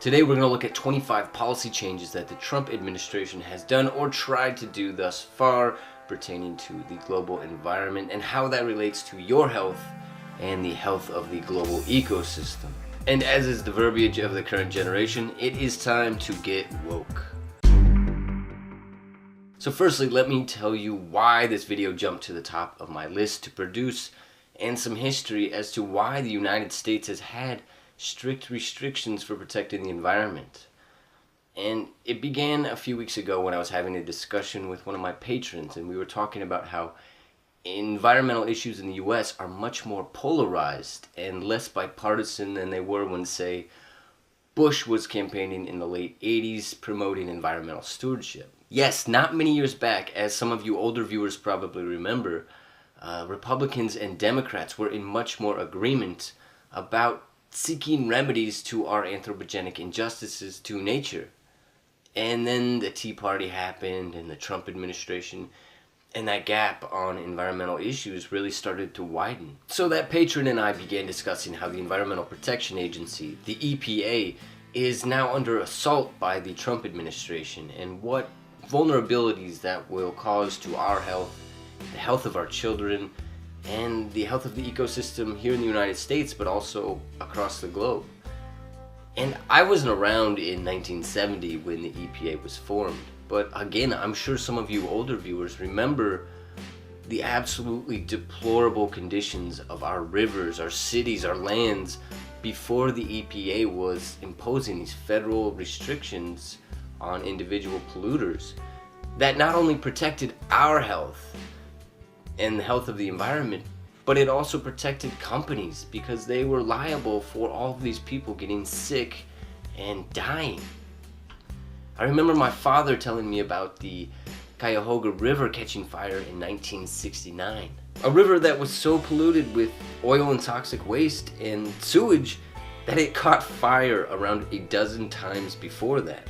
Today we're going to look at 25 policy changes that the Trump administration has done or tried to do thus far pertaining to the global environment and how that relates to your health and the health of the global ecosystem. And as is the verbiage of the current generation, it is time to get woke. So firstly, let me tell you why this video jumped to the top of my list to produce and some history as to why the United States has had strict restrictions for protecting the environment. And it began a few weeks ago when I was having a discussion with one of my patrons, and we were talking about how environmental issues in the US are much more polarized and less bipartisan than they were when, say, Bush was campaigning in the late 80s promoting environmental stewardship. Yes, not many years back, as some of you older viewers probably remember, Republicans and Democrats were in much more agreement about seeking remedies to our anthropogenic injustices to nature. And then the Tea Party happened and the Trump administration, and that gap on environmental issues really started to widen. So that patron and I began discussing how the Environmental Protection Agency, the EPA, is now under assault by the Trump administration and what vulnerabilities that will cause to our health, the health of our children, and the health of the ecosystem here in the United States, but also across the globe. And I wasn't around in 1970 when the EPA was formed, but again, I'm sure some of you older viewers remember the absolutely deplorable conditions of our rivers, our cities, our lands before the EPA was imposing these federal restrictions on individual polluters that not only protected our health and the health of the environment, but it also protected companies because they were liable for all of these people getting sick and dying. I remember my father telling me about the Cuyahoga River catching fire in 1969. A river that was so polluted with oil and toxic waste and sewage that it caught fire around a dozen times before that.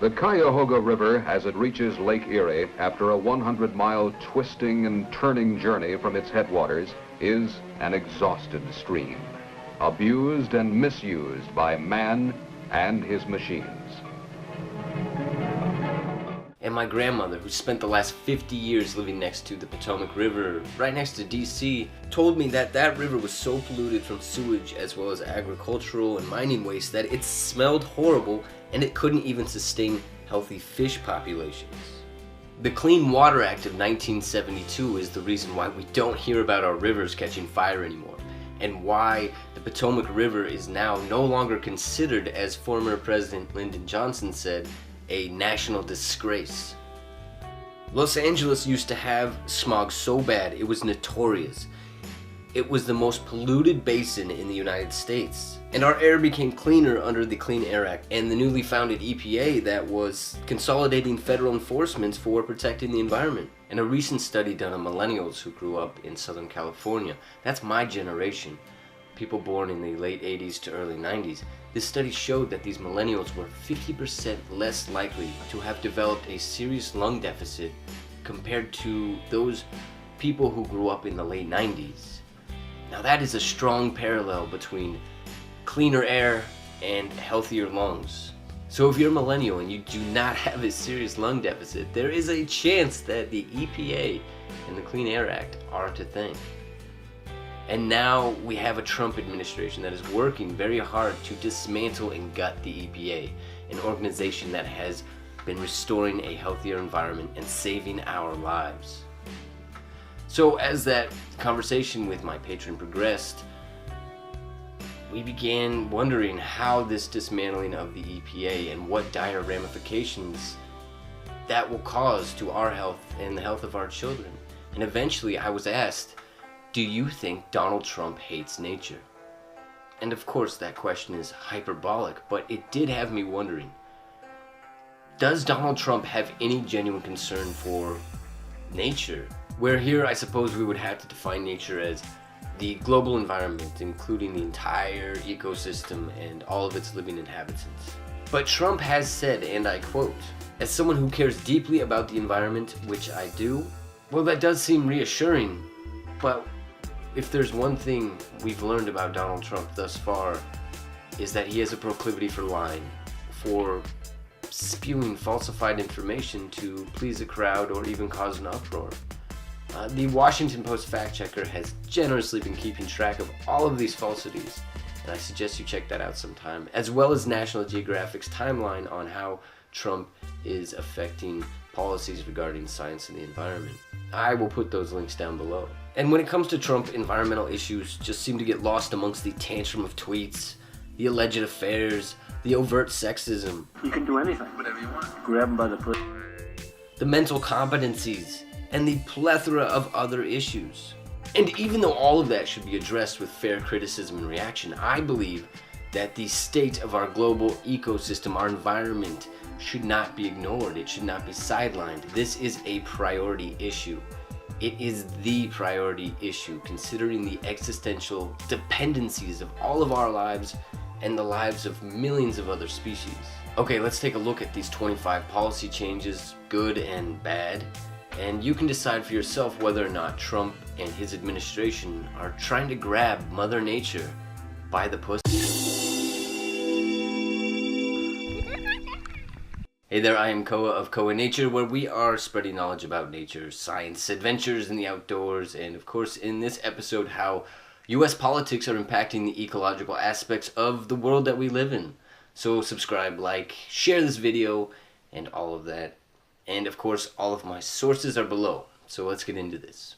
The Cuyahoga River, as it reaches Lake Erie after a 100-mile twisting and turning journey from its headwaters, is an exhausted stream, abused and misused by man and his machines. And my grandmother, who spent the last 50 years living next to the Potomac River, right next to DC, told me that that river was so polluted from sewage as well as agricultural and mining waste that it smelled horrible and it couldn't even sustain healthy fish populations. The Clean Water Act of 1972 is the reason why we don't hear about our rivers catching fire anymore, and why the Potomac River is now no longer considered, as former President Lyndon Johnson said, a national disgrace. Los Angeles used to have smog so bad it was notorious. It was the most polluted basin in the United States. And our air became cleaner under the Clean Air Act and the newly founded EPA that was consolidating federal enforcements for protecting the environment. And a recent study done on millennials who grew up in Southern California, that's my generation, people born in the late 80s to early 90s, this study showed that these millennials were 50% less likely to have developed a serious lung deficit compared to those people who grew up in the late 90s. Now that is a strong parallel between cleaner air and healthier lungs. So if you're a millennial and you do not have a serious lung deficit, there is a chance that the EPA and the Clean Air Act are to thank. And now we have a Trump administration that is working very hard to dismantle and gut the EPA, an organization that has been restoring a healthier environment and saving our lives. So as that conversation with my patron progressed, we began wondering how this dismantling of the EPA and what dire ramifications that will cause to our health and the health of our children. And eventually I was asked, do you think Donald Trump hates nature? And of course that question is hyperbolic, but it did have me wondering, does Donald Trump have any genuine concern for nature? Where here I suppose we would have to define nature as the global environment, including the entire ecosystem and all of its living inhabitants. But Trump has said, and I quote, "As someone who cares deeply about the environment, which I do, well, that does seem reassuring, but if there's one thing we've learned about Donald Trump thus far, is that he has a proclivity for lying, for spewing falsified information to please a crowd or even cause an uproar. The Washington Post fact checker has generously been keeping track of all of these falsities, and I suggest you check that out sometime, as well as National Geographic's timeline on how Trump is affecting policies regarding science and the environment. I will put those links down below. And when it comes to Trump, environmental issues just seem to get lost amongst the tantrum of tweets, the alleged affairs, the overt sexism. You can do anything. Whatever you want. Grab them by the pussy. The mental competencies, and the plethora of other issues. And even though all of that should be addressed with fair criticism and reaction, I believe that the state of our global ecosystem, our environment, should not be ignored. It should not be sidelined. This is a priority issue. It is the priority issue, considering the existential dependencies of all of our lives and the lives of millions of other species. Okay, let's take a look at these 25 policy changes, good and bad, and you can decide for yourself whether or not Trump and his administration are trying to grab Mother Nature by the pussy. Hey there, I am Koaw of Koaw Nature, where we are spreading knowledge about nature, science, adventures in the outdoors, and of course in this episode how US politics are impacting the ecological aspects of the world that we live in. So subscribe, like, share this video, and all of that. And of course all of my sources are below, so let's get into this.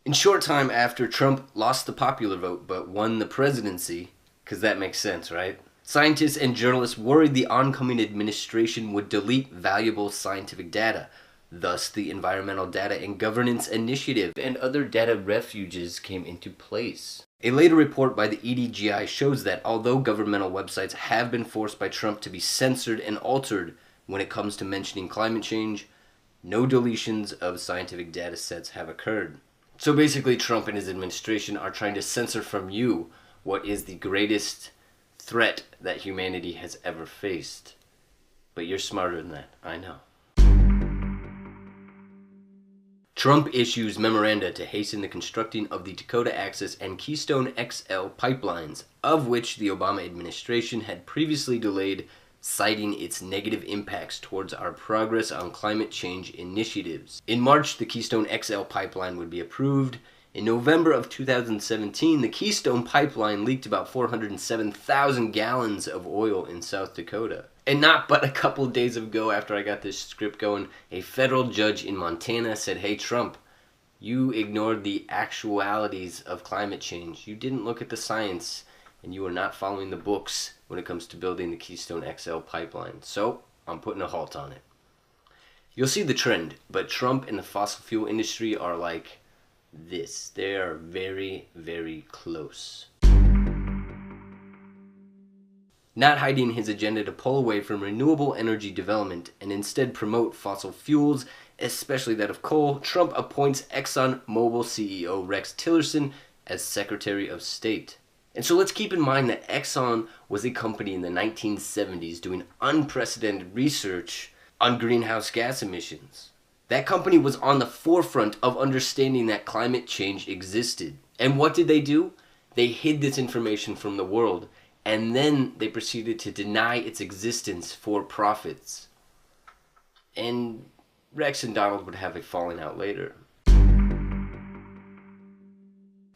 In short time after Trump lost the popular vote but won the presidency, because that makes sense, right? Scientists and journalists worried the oncoming administration would delete valuable scientific data. Thus, the Environmental Data and Governance Initiative and other data refuges came into place. A later report by the EDGI shows that although governmental websites have been forced by Trump to be censored and altered when it comes to mentioning climate change, no deletions of scientific data sets have occurred. So basically, Trump and his administration are trying to censor from you what is the greatest threat that humanity has ever faced. But you're smarter than that, I know. Trump issues memoranda to hasten the constructing of the Dakota Access and Keystone XL pipelines, of which the Obama administration had previously delayed, citing its negative impacts towards our progress on climate change initiatives. In March, the Keystone XL pipeline would be approved. In November of 2017, the Keystone Pipeline leaked about 407,000 gallons of oil in South Dakota. And not but a couple days ago, after I got this script going, a federal judge in Montana said, "Hey Trump, you ignored the actualities of climate change. You didn't look at the science, and you are not following the books when it comes to building the Keystone XL pipeline. So, I'm putting a halt on it." You'll see the trend, but Trump and the fossil fuel industry are like this. They are very, very close. Not hiding his agenda to pull away from renewable energy development and instead promote fossil fuels, especially that of coal, Trump appoints ExxonMobil CEO Rex Tillerson as Secretary of State. And so let's keep in mind that Exxon was a company in the 1970s doing unprecedented research on greenhouse gas emissions. That company was on the forefront of understanding that climate change existed. And what did they do? They hid this information from the world, and then they proceeded to deny its existence for profits. And Rex and Donald would have a falling out later.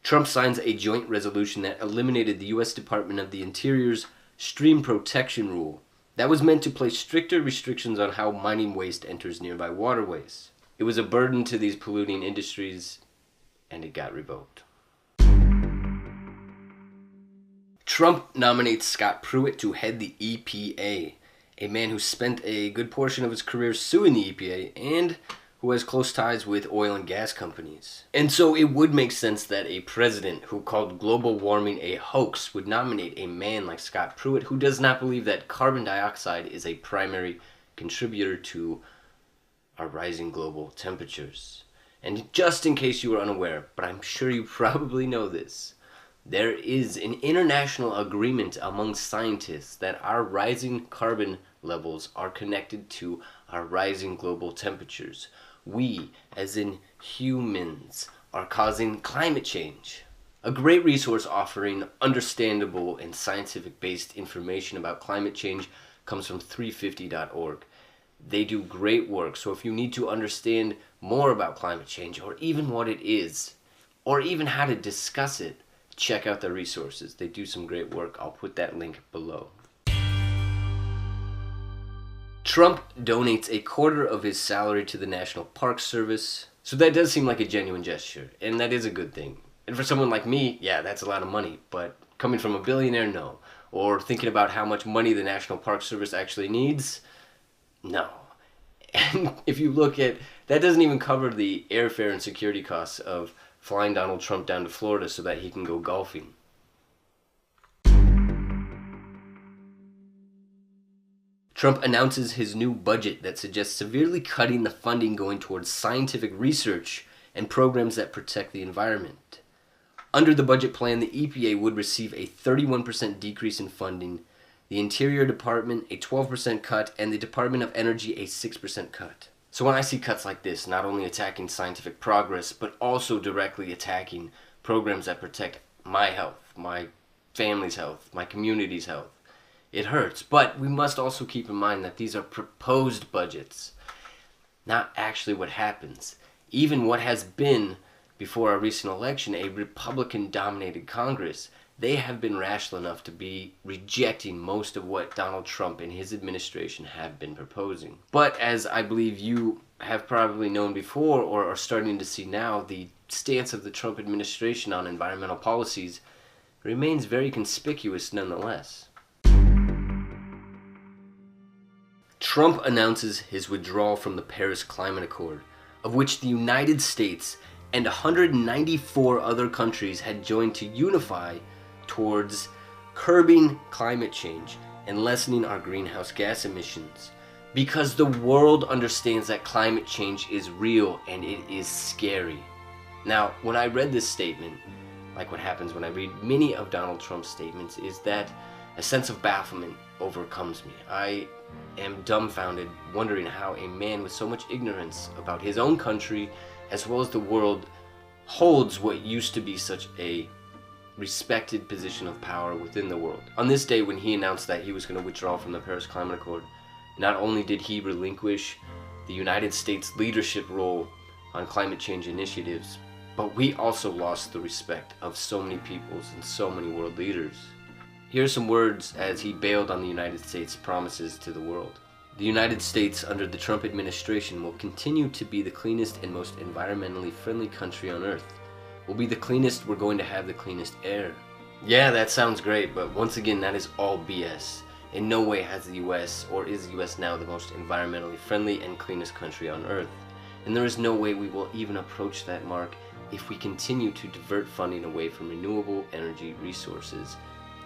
Trump signs a joint resolution that eliminated the U.S. Department of the Interior's stream protection rule. That was meant to place stricter restrictions on how mining waste enters nearby waterways. It was a burden to these polluting industries, and it got revoked. Trump nominates Scott Pruitt to head the EPA, a man who spent a good portion of his career suing the EPA and who has close ties with oil and gas companies. And so it would make sense that a president who called global warming a hoax would nominate a man like Scott Pruitt, who does not believe that carbon dioxide is a primary contributor to our rising global temperatures. And just in case you were unaware, but I'm sure you probably know this, there is an international agreement among scientists that our rising carbon levels are connected to our rising global temperatures. We, as in humans, are causing climate change. A great resource offering understandable and scientific-based information about climate change comes from 350.org. They do great work, so if you need to understand more about climate change, or even what it is, or even how to discuss it, check out their resources. They do some great work. I'll put that link below. Trump donates a quarter of his salary to the National Park Service. So that does seem like a genuine gesture, and that is a good thing. And for someone like me, yeah, that's a lot of money. But coming from a billionaire, no. Or thinking about how much money the National Park Service actually needs, no. And if you look at, that doesn't even cover the airfare and security costs of flying Donald Trump down to Florida so that he can go golfing. Trump announces his new budget that suggests severely cutting the funding going towards scientific research and programs that protect the environment. Under the budget plan, the EPA would receive a 31% decrease in funding, the Interior Department a 12% cut, and the Department of Energy a 6% cut. So when I see cuts like this, not only attacking scientific progress, but also directly attacking programs that protect my health, my family's health, my community's health, it hurts. But we must also keep in mind that these are proposed budgets, not actually what happens. Even what has been, before our recent election, a Republican-dominated Congress, they have been rational enough to be rejecting most of what Donald Trump and his administration have been proposing. But as I believe you have probably known before or are starting to see now, the stance of the Trump administration on environmental policies remains very conspicuous nonetheless. Trump announces his withdrawal from the Paris Climate Accord, of which the United States and 194 other countries had joined to unify towards curbing climate change and lessening our greenhouse gas emissions. Because the world understands that climate change is real and it is scary. Now, when I read this statement, like what happens when I read many of Donald Trump's statements, is that a sense of bafflement overcomes me. I am dumbfounded, wondering how a man with so much ignorance about his own country, as well as the world, holds what used to be such a respected position of power within the world. On this day when he announced that he was going to withdraw from the Paris Climate Accord, not only did he relinquish the United States leadership role on climate change initiatives, but we also lost the respect of so many peoples and so many world leaders. Here are some words as he bailed on the United States' promises to the world. The United States under the Trump administration will continue to be the cleanest and most environmentally friendly country on earth. We'll be the cleanest, we're going to have the cleanest air. Yeah, that sounds great, but once again, that is all BS. In no way has the US, or is the US now, the most environmentally friendly and cleanest country on earth. And there is no way we will even approach that mark if we continue to divert funding away from renewable energy resources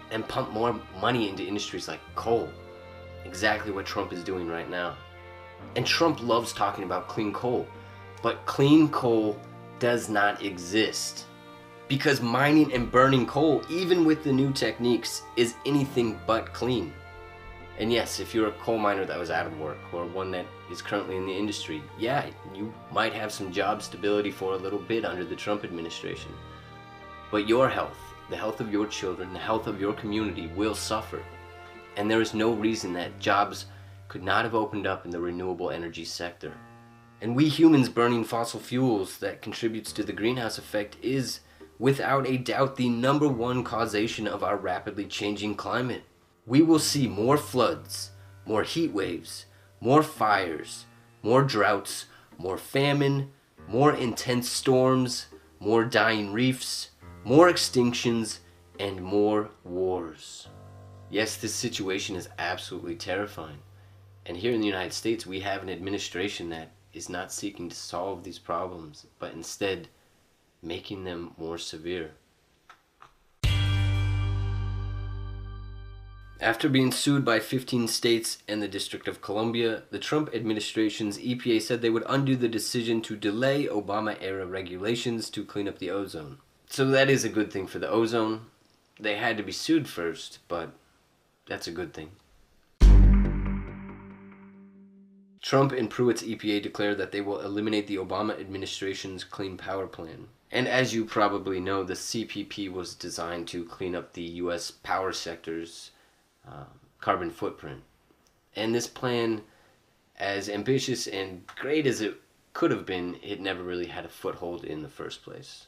and pump more money into industries like coal. Exactly what Trump is doing right now. And Trump loves talking about clean coal, but clean coal does not exist. Because mining and burning coal, even with the new techniques, is anything but clean. And yes, if you're a coal miner that was out of work, or one that is currently in the industry, yeah, you might have some job stability for a little bit under the Trump administration. But your health, the health of your children, the health of your community will suffer. And there is no reason that jobs could not have opened up in the renewable energy sector. And we humans burning fossil fuels that contributes to the greenhouse effect is, without a doubt, the #1 causation of our rapidly changing climate. We will see more floods, more heat waves, more fires, more droughts, more famine, more intense storms, more dying reefs, more extinctions, and more wars. Yes, this situation is absolutely terrifying. And here in the United States, we have an administration that is not seeking to solve these problems, but instead making them more severe. After being sued by 15 states and the District of Columbia, the Trump administration's EPA said they would undo the decision to delay Obama-era regulations to clean up the ozone. So that is a good thing for the ozone. They had to be sued first, but that's a good thing. Trump and Pruitt's EPA declare that they will eliminate the Obama administration's Clean Power Plan. And as you probably know, the CPP was designed to clean up the U.S. power sector's carbon footprint. And this plan, as ambitious and great as it could have been, it never really had a foothold in the first place.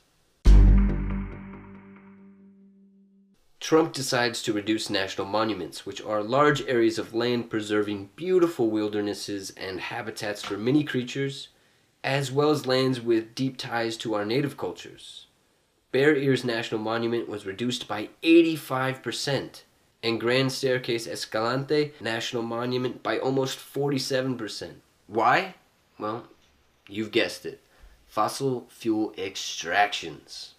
Trump decides to reduce national monuments, which are large areas of land preserving beautiful wildernesses and habitats for many creatures, as well as lands with deep ties to our native cultures. Bear Ears National Monument was reduced by 85%, and Grand Staircase Escalante National Monument by almost 47%. Why? Well, you've guessed it. Fossil fuel extractions.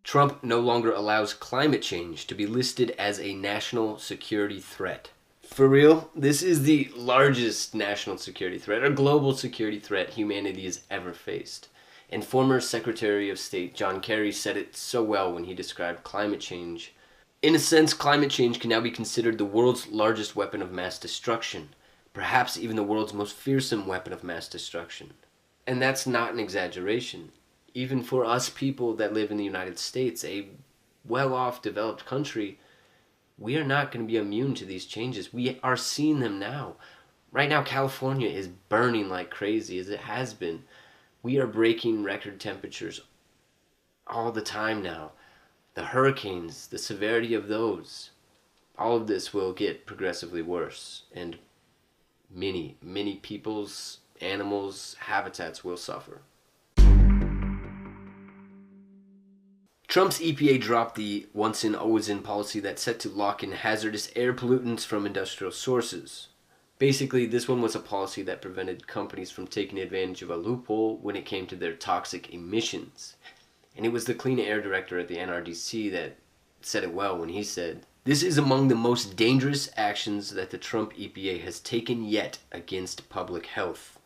Trump no longer allows climate change to be listed as a national security threat. For real, this is the largest national security threat, or global security threat humanity has ever faced. And former Secretary of State John Kerry said it so well when he described climate change. In a sense, climate change can now be considered the world's largest weapon of mass destruction, perhaps even the world's most fearsome weapon of mass destruction. And that's not an exaggeration. Even for us people that live in the United States, a well-off, developed country, we are not going to be immune to these changes. We are seeing them now. Right now, California is burning like crazy, as it has been. We are breaking record temperatures all the time now. The hurricanes, the severity of those, all of this will get progressively worse. And many, many people's, animals, habitats will suffer. Trump's EPA dropped the once-in, always-in policy that's set to lock in hazardous air pollutants from industrial sources. Basically, this one was a policy that prevented companies from taking advantage of a loophole when it came to their toxic emissions. And it was the Clean Air Director at the NRDC that said it well when he said, "This is among the most dangerous actions that the Trump EPA has taken yet against public health."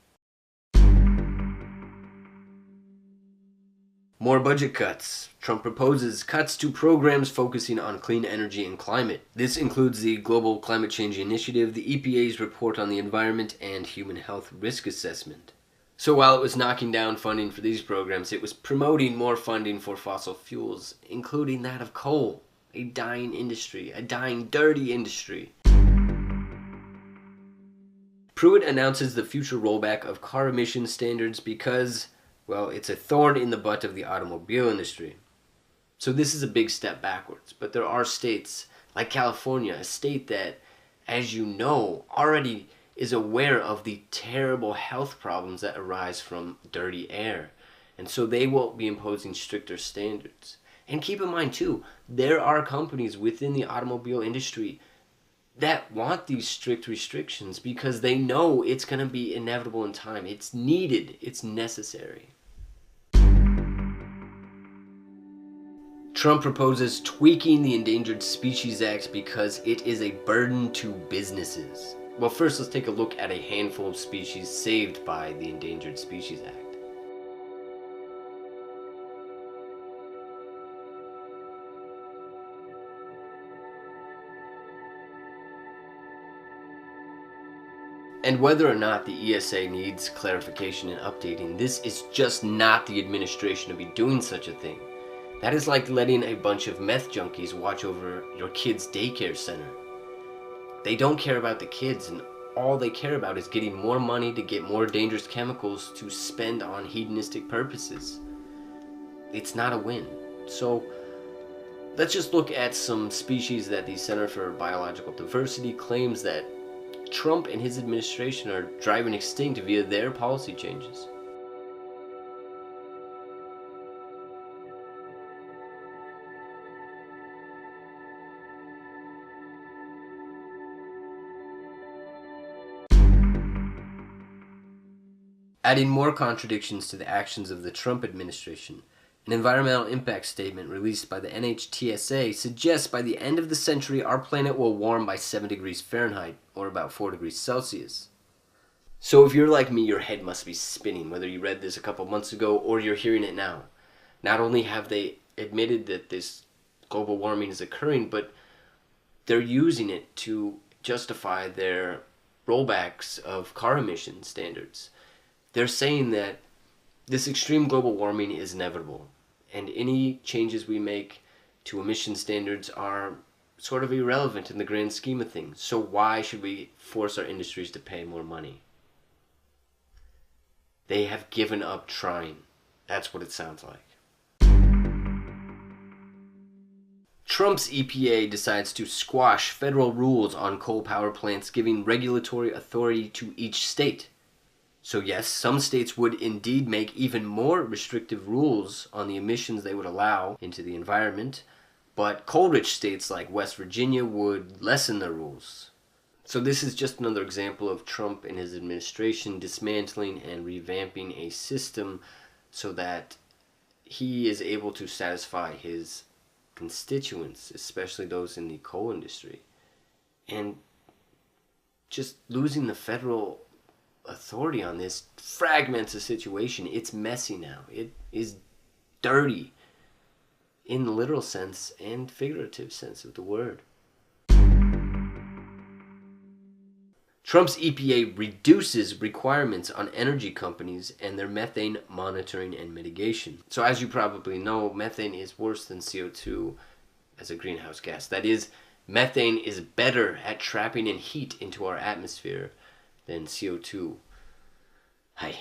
More budget cuts. Trump proposes cuts to programs focusing on clean energy and climate. This includes the Global Climate Change Initiative, the EPA's report on the environment, and human health risk assessment. So while it was knocking down funding for these programs, it was promoting more funding for fossil fuels, including that of coal, a dying industry, a dying, dirty industry. Pruitt announces the future rollback of car emission standards because, well, it's a thorn in the butt of the automobile industry. So this is a big step backwards, but there are states like California, a state that, as you know, already is aware of the terrible health problems that arise from dirty air. And so they will be imposing stricter standards. And keep in mind too, there are companies within the automobile industry that want these strict restrictions because they know it's going to be inevitable in time. It's needed. It's necessary. Trump proposes tweaking the Endangered Species Act because it is a burden to businesses. Well, first let's take a look at a handful of species saved by the Endangered Species Act. And whether or not the ESA needs clarification and updating, this is just not the administration to be doing such a thing. That is like letting a bunch of meth junkies watch over your kid's daycare center. They don't care about the kids, and all they care about is getting more money to get more dangerous chemicals to spend on hedonistic purposes. It's not a win. So let's just look at some species that the Center for Biological Diversity claims that Trump and his administration are driving extinct via their policy changes. Adding more contradictions to the actions of the Trump administration, an environmental impact statement released by the NHTSA suggests by the end of the century our planet will warm by 7 degrees Fahrenheit, or about 4 degrees Celsius. So if you're like me, your head must be spinning, whether you read this a couple months ago or you're hearing it now. Not only have they admitted that this global warming is occurring, but they're using it to justify their rollbacks of car emission standards. They're saying that this extreme global warming is inevitable, and any changes we make to emission standards are sort of irrelevant in the grand scheme of things. So why should we force our industries to pay more money? They have given up trying. That's what it sounds like. Trump's EPA decides to squash federal rules on coal power plants, giving regulatory authority to each state. So yes, some states would indeed make even more restrictive rules on the emissions they would allow into the environment, but coal-rich states like West Virginia would lessen the rules. So this is just another example of Trump and his administration dismantling and revamping a system so that he is able to satisfy his constituents, especially those in the coal industry. And just losing the federal authority on this fragments the situation. It's messy now. It is dirty in the literal sense and figurative sense of the word. Trump's EPA reduces requirements on energy companies and their methane monitoring and mitigation. So as you probably know, methane is worse than CO2 as a greenhouse gas. That is, methane is better at trapping in heat into our atmosphere than CO2. Hi.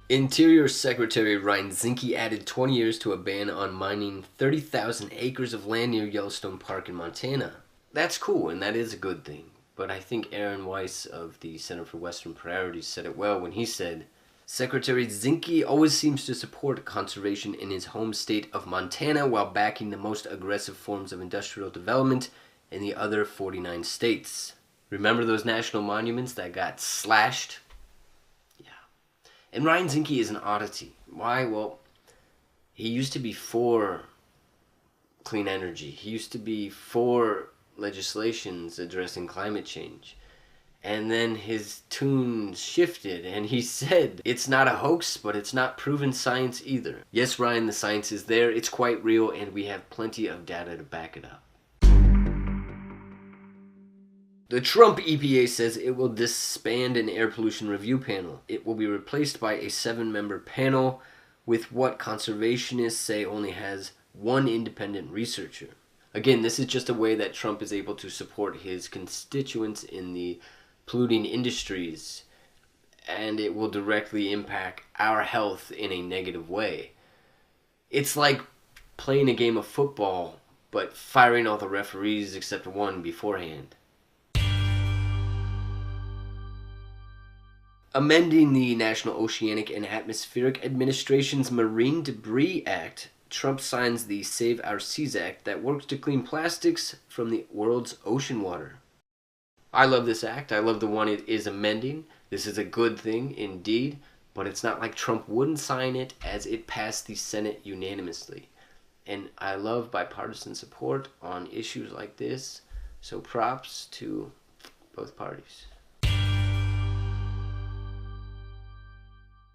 Interior Secretary Ryan Zinke added 20 years to a ban on mining 30,000 acres of land near Yellowstone Park in Montana. That's cool, and that is a good thing. But I think Aaron Weiss of the Center for Western Priorities said it well when he said, Secretary Zinke always seems to support conservation in his home state of Montana while backing the most aggressive forms of industrial development in the other 49 states. Remember those national monuments that got slashed? Yeah. And Ryan Zinke is an oddity. Why? Well, he used to be for clean energy. He used to be for legislations addressing climate change. And then his tune shifted and he said, it's not a hoax, but it's not proven science either. Yes, Ryan, the science is there, it's quite real, and we have plenty of data to back it up. The Trump EPA says it will disband an air pollution review panel. It will be replaced by a 7-member panel with what conservationists say only has one independent researcher. Again, this is just a way that Trump is able to support his constituents in the polluting industries, and it will directly impact our health in a negative way. It's like playing a game of football, but firing all the referees except one beforehand. Amending the National Oceanic and Atmospheric Administration's Marine Debris Act, Trump signs the Save Our Seas Act that works to clean plastics from the world's ocean water. I love this act. I love the one it is amending. This is a good thing indeed, but it's not like Trump wouldn't sign it as it passed the Senate unanimously. And I love bipartisan support on issues like this, so props to both parties.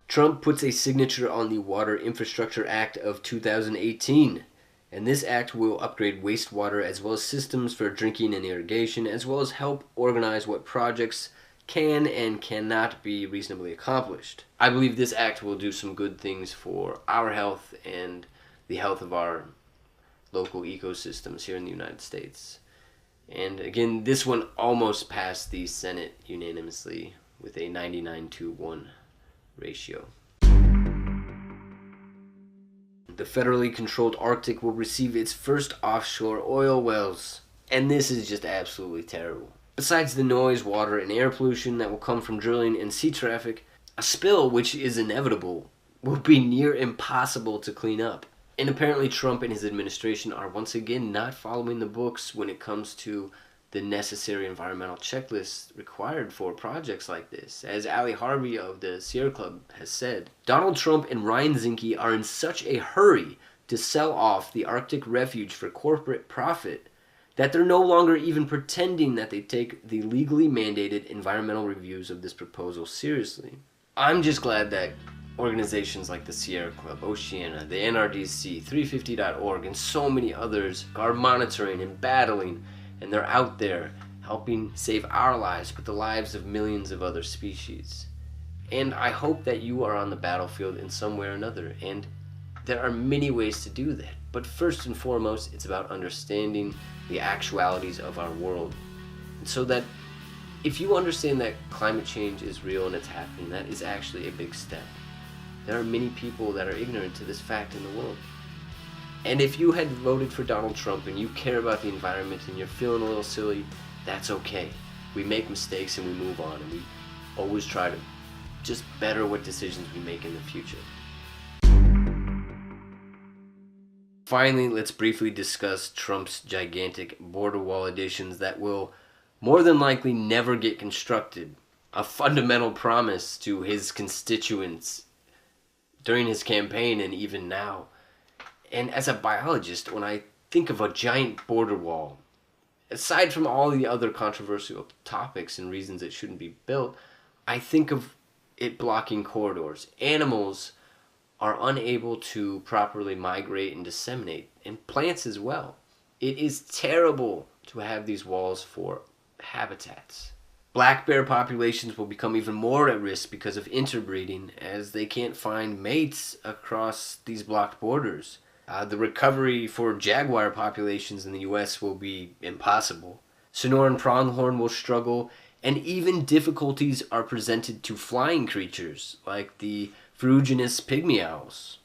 Trump puts a signature on the Water Infrastructure Act of 2018, and this act will upgrade wastewater as well as systems for drinking and irrigation, as well as help organize what projects can and cannot be reasonably accomplished. I believe this act will do some good things for our health and the health of our local ecosystems here in the United States. And again, this one almost passed the Senate unanimously with a 99-1 ratio. The federally controlled Arctic will receive its first offshore oil wells. And this is just absolutely terrible. Besides the noise, water, and air pollution that will come from drilling and sea traffic, a spill, which is inevitable, will be near impossible to clean up. And apparently Trump and his administration are once again not following the books when it comes to the necessary environmental checklists required for projects like this. As Ali Harvey of the Sierra Club has said, Donald Trump and Ryan Zinke are in such a hurry to sell off the Arctic refuge for corporate profit that they're no longer even pretending that they take the legally mandated environmental reviews of this proposal seriously. I'm just glad that Organizations like the Sierra Club, Oceana, the NRDC, 350.org, and so many others are monitoring and battling, and they're out there helping save our lives, but the lives of millions of other species. And I hope that you are on the battlefield in some way or another, and there are many ways to do that. But first and foremost, it's about understanding the actualities of our world. And so that if you understand that climate change is real and it's happening, that is actually a big step. There are many people that are ignorant to this fact in the world. And if you had voted for Donald Trump and you care about the environment and you're feeling a little silly, that's okay. We make mistakes and we move on, and we always try to just better what decisions we make in the future. Finally, let's briefly discuss Trump's gigantic border wall additions that will more than likely never get constructed. A fundamental promise to his constituents during his campaign and even now. And as a biologist, when I think of a giant border wall, aside from all the other controversial topics and reasons it shouldn't be built, I think of it blocking corridors. Animals are unable to properly migrate and disseminate, and plants as well. It is terrible to have these walls for habitats. Black bear populations will become even more at risk because of interbreeding, as they can't find mates across these blocked borders. The recovery for jaguar populations in the US will be impossible. Sonoran pronghorn will struggle, and even difficulties are presented to flying creatures like the ferruginous pygmy owls.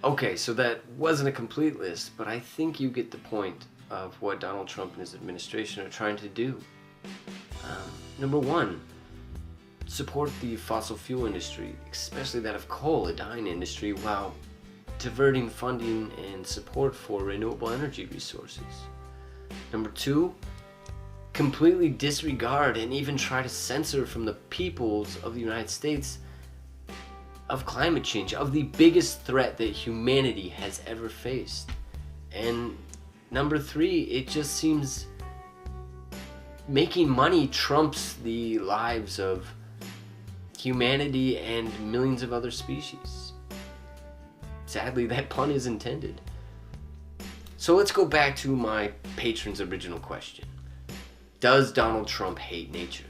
Okay, so that wasn't a complete list, but I think you get the point of what Donald Trump and his administration are trying to do. Number one, support the fossil fuel industry, especially that of coal, a dying industry, while diverting funding and support for renewable energy resources. Number two, completely disregard and even try to censor from the peoples of the United States of climate change, of the biggest threat that humanity has ever faced. And number three, it just seems making money trumps the lives of humanity and millions of other species. Sadly, that pun is intended. So let's go back to my patron's original question. Does Donald Trump hate nature?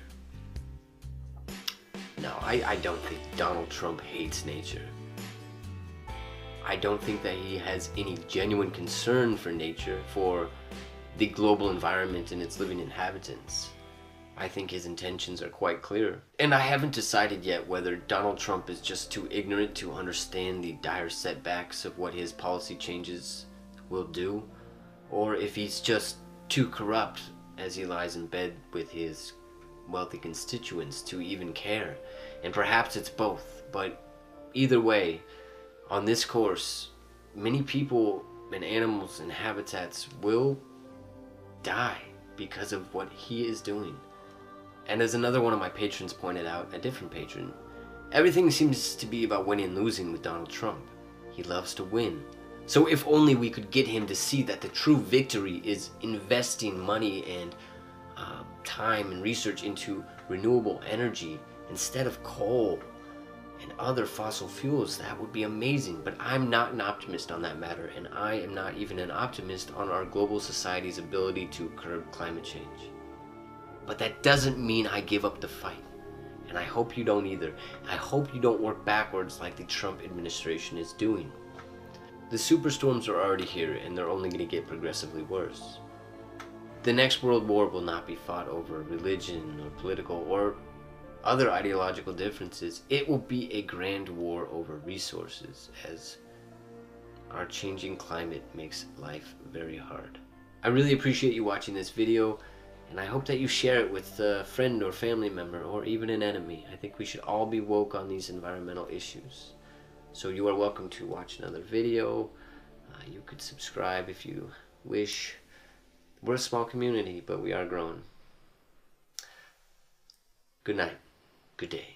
No, I don't think Donald Trump hates nature. I don't think that he has any genuine concern for nature, for the global environment and its living inhabitants. I think his intentions are quite clear. And I haven't decided yet whether Donald Trump is just too ignorant to understand the dire setbacks of what his policy changes will do, or if he's just too corrupt as he lies in bed with his wealthy constituents to even care. And perhaps it's both, but either way, on this course, many people and animals and habitats will die because of what he is doing. And as another one of my patrons pointed out, a different patron, everything seems to be about winning and losing with Donald Trump. He loves to win. So if only we could get him to see that the true victory is investing money and time and research into renewable energy instead of coal and other fossil fuels, that would be amazing. But I'm not an optimist on that matter, and I am not even an optimist on our global society's ability to curb climate change. But that doesn't mean I give up the fight, and I hope you don't either. I hope you don't work backwards like the Trump administration is doing. The superstorms are already here, and they're only going to get progressively worse. The next world war will not be fought over religion or political or other ideological differences. It will be a grand war over resources, as our changing climate makes life very hard. I really appreciate you watching this video, and I hope that you share it with a friend or family member or even an enemy. I think we should all be woke on these environmental issues. So you are welcome to watch another video. You could subscribe if you wish. We're a small community, but we are growing. Good night. Good day.